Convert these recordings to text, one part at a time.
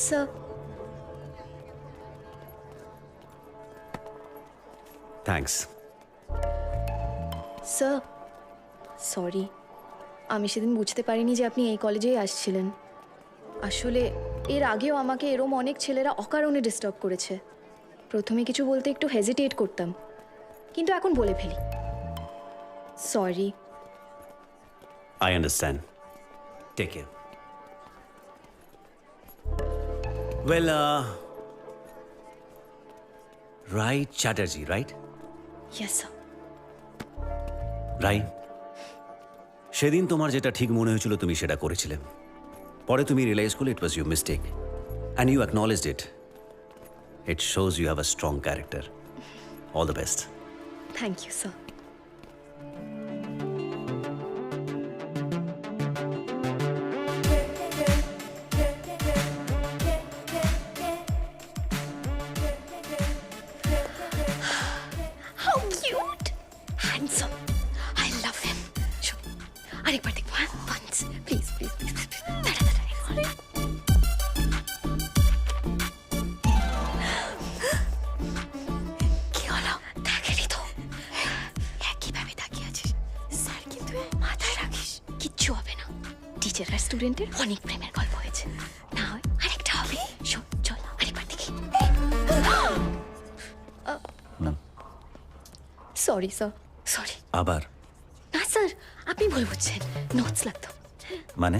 Sir. Thanks. Sir sorry, আমি সেদিন বুঝতে পারিনি যে আপনি এই কলেজেই আসছিলেন। আসলে এর আগেও আমাকে এরম অনেক ছেলেরা অকারণে ডিস্টার্ব করেছে। প্রথমে কিছু বলতে একটু হেজিটেট করতাম, কিন্তু এখন বলে ফেলি। Sorry. I understand. Take care. Well, Rai Chatterjee, right? Yes sir. Rai, সেদিন তোমার যেটা ঠিক মনে হয়েছিল তুমি সেটা করেছিলে। পরে তুমি রিয়েলাইজ করলে it was your mistake and you acknowledged it. It shows you have a strong character. All the best. Thank you sir. How cute! Handsome. I love him. আরেকবার দেখবো, হ্যাঁ? Once. Please, please, please, please. তাড়াতাড়ি। কি হলো? দেখেনি তো? কিভাবে তাকিয়ে আছিস? স্যার কিন্তু মাথায় রাখিস, কিচ্ছু হবে না। টিচার আর স্টুডেন্টের অনেক প্রেমের গল্প হয়েছে, না হয় আরেকটা হবে। শোন, চল আরেকবার দেখি। Sorry sir, sorry. আবার? না স্যার, আপনি ভুল বুঝছেন। নোটস লাগতো। মানে?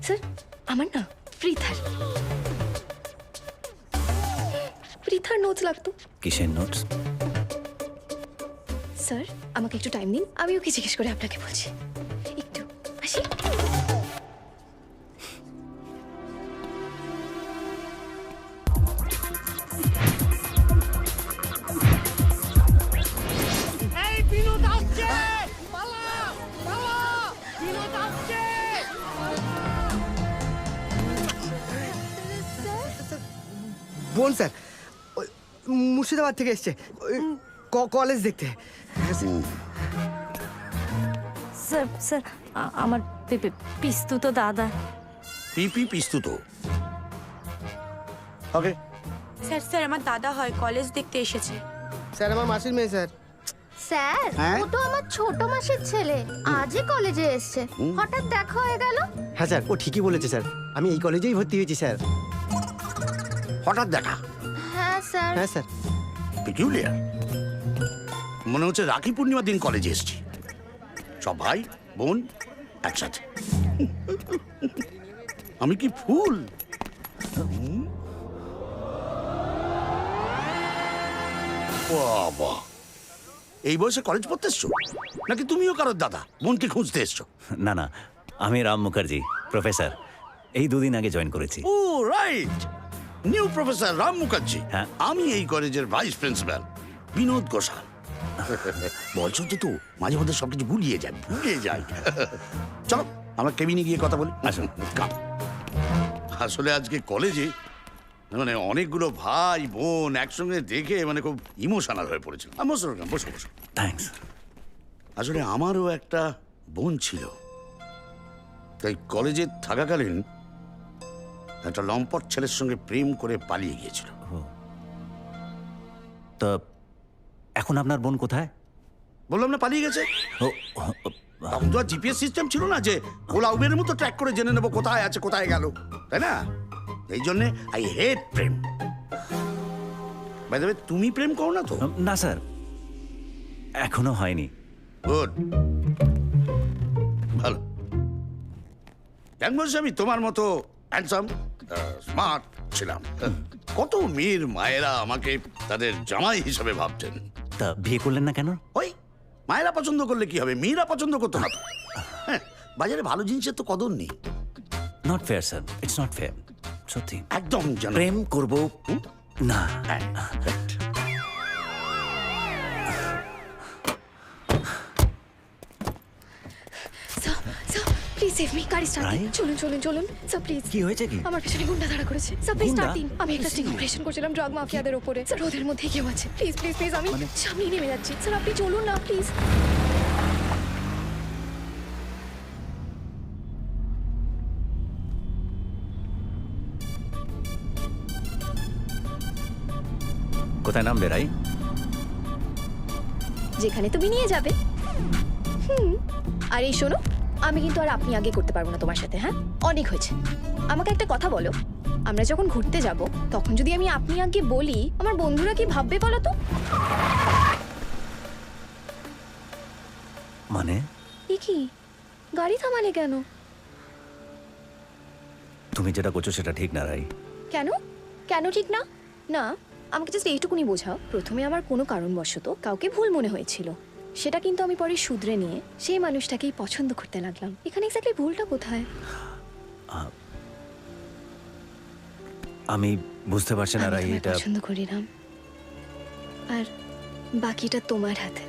স্যার আমার না পৃথার নোটস লাগতো। কিসের নোটস? স্যার আমাকে একটু টাইম দিন, আমি ওকে জিজ্ঞেস করে আপনাকে বলছি। একটু আসি। এই বিনোদ আসছে! পালা! পালা! বিনোদ আসছে! বোন স্যার, ওই মুর্শিদাবাদ থেকে এসছে, ওই কলেজ দেখতে। স্যার স্যার আমার পিস্তু তো দাদা। পিপি পিস্তুত। ওকে। স্যার স্যার আমার দাদা হয়, কলেজ দেখতে এসেছে। স্যার আমার মাসির মেয়ে স্যার। স্যার হ্যাঁ? ও তো আমার ছোট মাসির ছেলে, আজই কলেজে এসেছে, হঠাৎ দেখা হয়ে গেল। হ্যাঁ স্যার, ও ঠিকই বলেছে স্যার, আমি এই কলেজেই ভর্তি হয়েছি স্যার। হঠাৎ দেখা? হ্যাঁ স্যার। হ্যাঁ স্যার। পিকিউলিয়ার। মনে হচ্ছে রাখি পূর্ণিমার দিন কলেজে এসেছি, সব ভাই বোন একসাথে। আমি কি ফুল? বাবা, এই বয়সে কলেজ পড়তে এসছো নাকি তুমিও কারোর দাদা বোনকে খুঁজতে এসছো? না না, আমি রাম মুখার্জি, প্রফেসর। এই দুদিন আগে জয়েন করেছি। Oh right, new professor Ram Mukherjee. হ্যাঁ। আমি এই কলেজের ভাইস প্রিন্সিপাল বিনোদ ঘোষাল। বলছো তো মাঝে মধ্যে সবকিছু ভুলিয়ে যাই। চলো আমরা কেবিনে গিয়ে কথা বলি। আসুন। কাম। আসলে আজকে কলেজে মানে অনেকগুলো ভাই বোন একসঙ্গে দেখে মানে খুব ইমোশনাল হয়ে পড়েছিল। বসো বসো। থ্যাঙ্কস। আসলে আমারও একটা বোন ছিল, তাই কলেজে থাকাকালীন একটা লম্পট ছেলের সঙ্গে প্রেম করে পালিয়ে গিয়েছিল। তা এখন আপনার বোন কোথায়? বললাম না পালিয়ে গেছে। ও, তখন তো আর জিপিএস সিস্টেম ছিল না যে ওলা উবের মতো ট্র্যাক করে জেনে নেবো কোথায় আছে কোথায় গেল, তাই না? এই জন্যে আই হেট প্রেম। বাই দ্য ওয়ে, তুমি প্রেম করো না তো? না স্যার, এখনো হয়নি। গুড, ভালো। বলছি আমি তোমার মতো হ্যান্ডসাম স্মার্ট ছিলাম। কত মেয়ের মায়েরা আমাকে তাদের জামাই হিসেবে ভাবতেন। তা বিয়ে করলেন না কেন? ওই মায়েরা পছন্দ করলে কি হবে, মেয়েরা পছন্দ করতো না তো। হ্যাঁ, বাজারে ভালো জিনিসের তো কদর নেই। Not fair sir, it's not fair. সত্যি একদম জানো। প্রেম করব না। হ্যাঁ, right. Please save me. গাড়ি স্টার্ট দিন। রাই? চলুন চলুন চলুন স্যার, প্লিজ। কি হয়েছে কি? আমার পেছনে গুন্ডা ধরা করেছে স্যার, প্লিজ গুন্ডা? স্টার্ট দিন। আমি একটা স্টিং অপারেশন করছিলাম ড্রাগ মাফিয়াদের উপরে স্যার, ওদের মধ্যে কেউ আছে। প্লিজ প্লিজ প্লিজ, আমি সামনেই নেমে যাচ্ছি স্যার, আপনি চলুন না প্লিজ। কোথায় নামবে রাই? যেখানে তুমি নিয়ে যাবে। আর এই শোনো, আমি কিন্তু আর আপনি আগে করতে পারবো না তোমার সাথে, হ্যাঁ? অনেক হয়েছে। আমাকে একটা কথা বলো, আমরা যখন ঘুরতে যাব তখন যদি আমি আপনি আগে বলি, আমার বন্ধুরা কি ভাববে বলো তো? মানে এ কি, গাড়ি থামালে কেন? তুমি যেটা করছো সেটা ঠিক না রাই। কেন? কেন ঠিক না? না, আমাকে জাস্ট এইটুকুনি বোঝাও। প্রথমে আমার কোনো কারণবশত কাউকে ভুল মনে হয়েছিল, সেটা কিন্তু আমি পরে শুধরে নিয়ে সেই মানুষটাকেই পছন্দ করতে লাগলাম। এখানে এক্স্যাক্টলি ভুলটা কোথায়? আমি বুঝতে পারছি না আমি রাই, তোমায় এটা পছন্দ করিলাম, আর বাকিটা তোমার হাতে।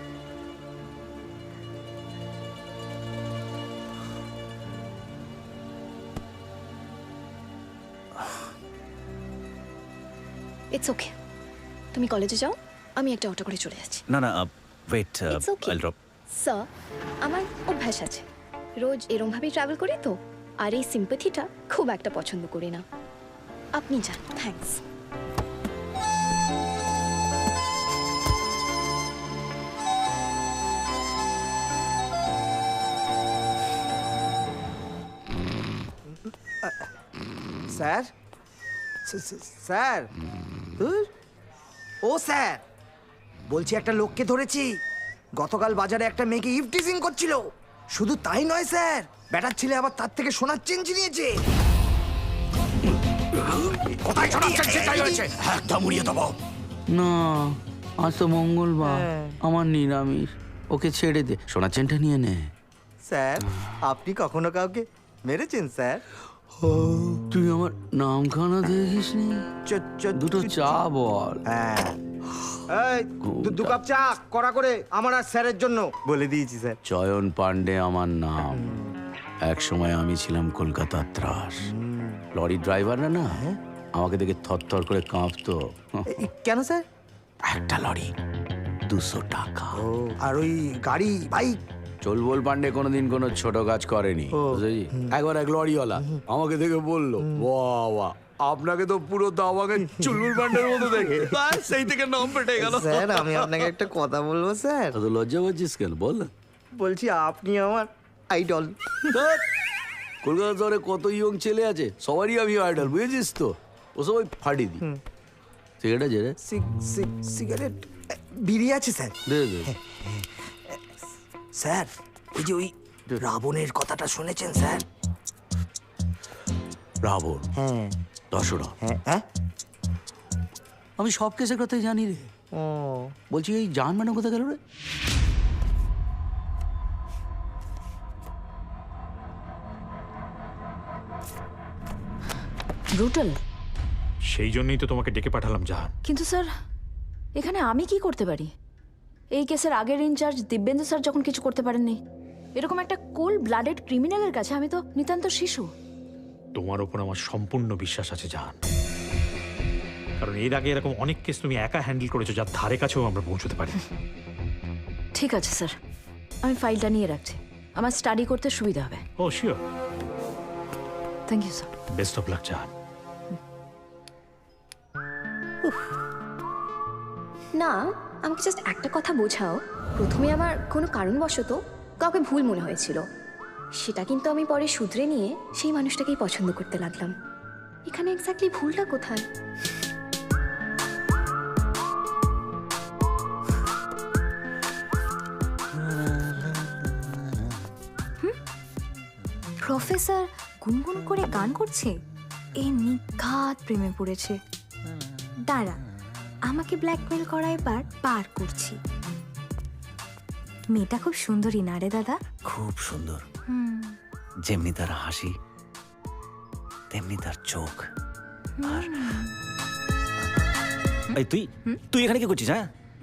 ইটস ওকে, তুমি কলেজে যাও, আমি একটা অটো করে চলে যাচ্ছি। না না ওয়েট, It's okay. আইল ড্রপ। স্যার, আমার অভ্যাস আছে, রোজ এরমভাবেই ট্রাভেল করি তো, আর এই সিম্পাথিটা খুব একটা পছন্দ করি না। আপনি যান, থ্যাঙ্কস। স্যার, স্যার, ধুর। ও স্যার, বলছি একটা লোককে ধরেছি, গতকাল বাজারে একটা মেয়েকে ইভটিজিং করছিল। শুধু তাই নয় স্যার, ব্যাটার ছেলে আবার তার থেকে সোনার চেন চিনিয়েছে। কোথায় শোনাচ্ছেন সেটাই হয়েছে, একদম উড়িয়ে দেবো। না, আজ তো মঙ্গলবার, আমার নিরামিষ। ওকে ছেড়ে দে, সোনার চেনটা নিয়ে নে। স্যার, আপনি কখনো কাউকে মেরেছেন স্যার? তুই আমার নামখানা দেখিস নি? দুটো চা বল। হ্যাঁ, এই দু কাপ চা কড়া করে আমার আর স্যারের জন্য বলে দিয়েছি স্যার। চয়ন পান্ডে আমার নাম। এক সময় আমি ছিলাম কলকাতার ত্রাস। লরি ড্রাইভাররা না আমাকে দেখে থরথর করে কাঁপতো। কেন স্যার? একটা লরি 200 টাকা। আর ওই গাড়ি বাইক? চলবল পান্ডে কোনোদিন কোনো ছোট কাজ করেনি, বুঝেছি? একবার এক লরিওয়ালা আমাকে দেখে বললো, বাহ বাহ, আপনাকে তো পুরো তো আমাকে চুলবুল পান্ডের মতো দেখে। সেই থেকে নাম পেটে গেল। স্যার, আমি আপনাকে একটা কথা বলবো স্যার? তো লজ্জা পাচ্ছিস কেন, বল না। বলছি আপনি আমার আইডল। ধ্যাৎ, কলকাতা শহরে কত ইয়ং ছেলে আছে, সবারই আমি আইডল, বুঝেছিস তো? ও সবাই ফাটি দি। সিগারেট আছে রে? সিগারেট বিড়ি আছে স্যার। দে দে। স্যার, ওই যে ওই রাবণের কথাটা শুনেছেন স্যার? রাবণ? হ্যাঁ দশরা? হ্যাঁ। আমি সব কেসের কথাই জানি রে। ও, বলছি এই জান মানে কোথায় গেল রে? ব্রুটাল। সেই জন্যই তো তোমাকে ডেকে পাঠালাম জাহান। কিন্তু স্যার, এখানে আমি কি করতে পারি? এই কেসের আগের ইনচার্জ দিব্যেন্দু স্যার যখন কিছু করতে পারেননি, এরকম একটা কোল্ড ব্লাডেড ক্রিমিনালের কাছে আমি তো নিতান্ত শিশু। তোমার ওপর আমার সম্পূর্ণ বিশ্বাস আছে জাহান, কারণ এর আগে এরকম অনেক কেস তুমি একা হ্যান্ডেল করেছো, যার ধারে কাছেও আমরা পৌঁছতে পারি। ঠিক আছে স্যার, আমি ফাইলটা নিয়ে রাখছি, আমার স্টাডি করতে সুবিধা হবে। Oh sure. Thank you sir. Best of luck Jahan. না, আমাকে জাস্ট একটা কথা বোঝাও। প্রথমে আমার কোনো কারণবশত কাউকে ভুল মনে হয়েছিল, সেটা কিন্তু আমি পরে শুধরে নিয়ে সেই মানুষটাকেই পছন্দ করতে লাগলাম। এখানে এক্স্যাক্টলি ভুলটা কোথায়? প্রফেসর গুনগুন করে গান করছে, এ নিঘাত প্রেমে পড়েছে। দাঁড়া, আমাকে ব্ল্যাকমেল করা এবার পার করছি। মেয়েটা খুব সুন্দরী না রে দাদা? খুব সুন্দর, যেমনি তার হাসি তেমনি তার চোখ। আর এই তুই তুই এখানে কি করছিস? হ্যাঁ,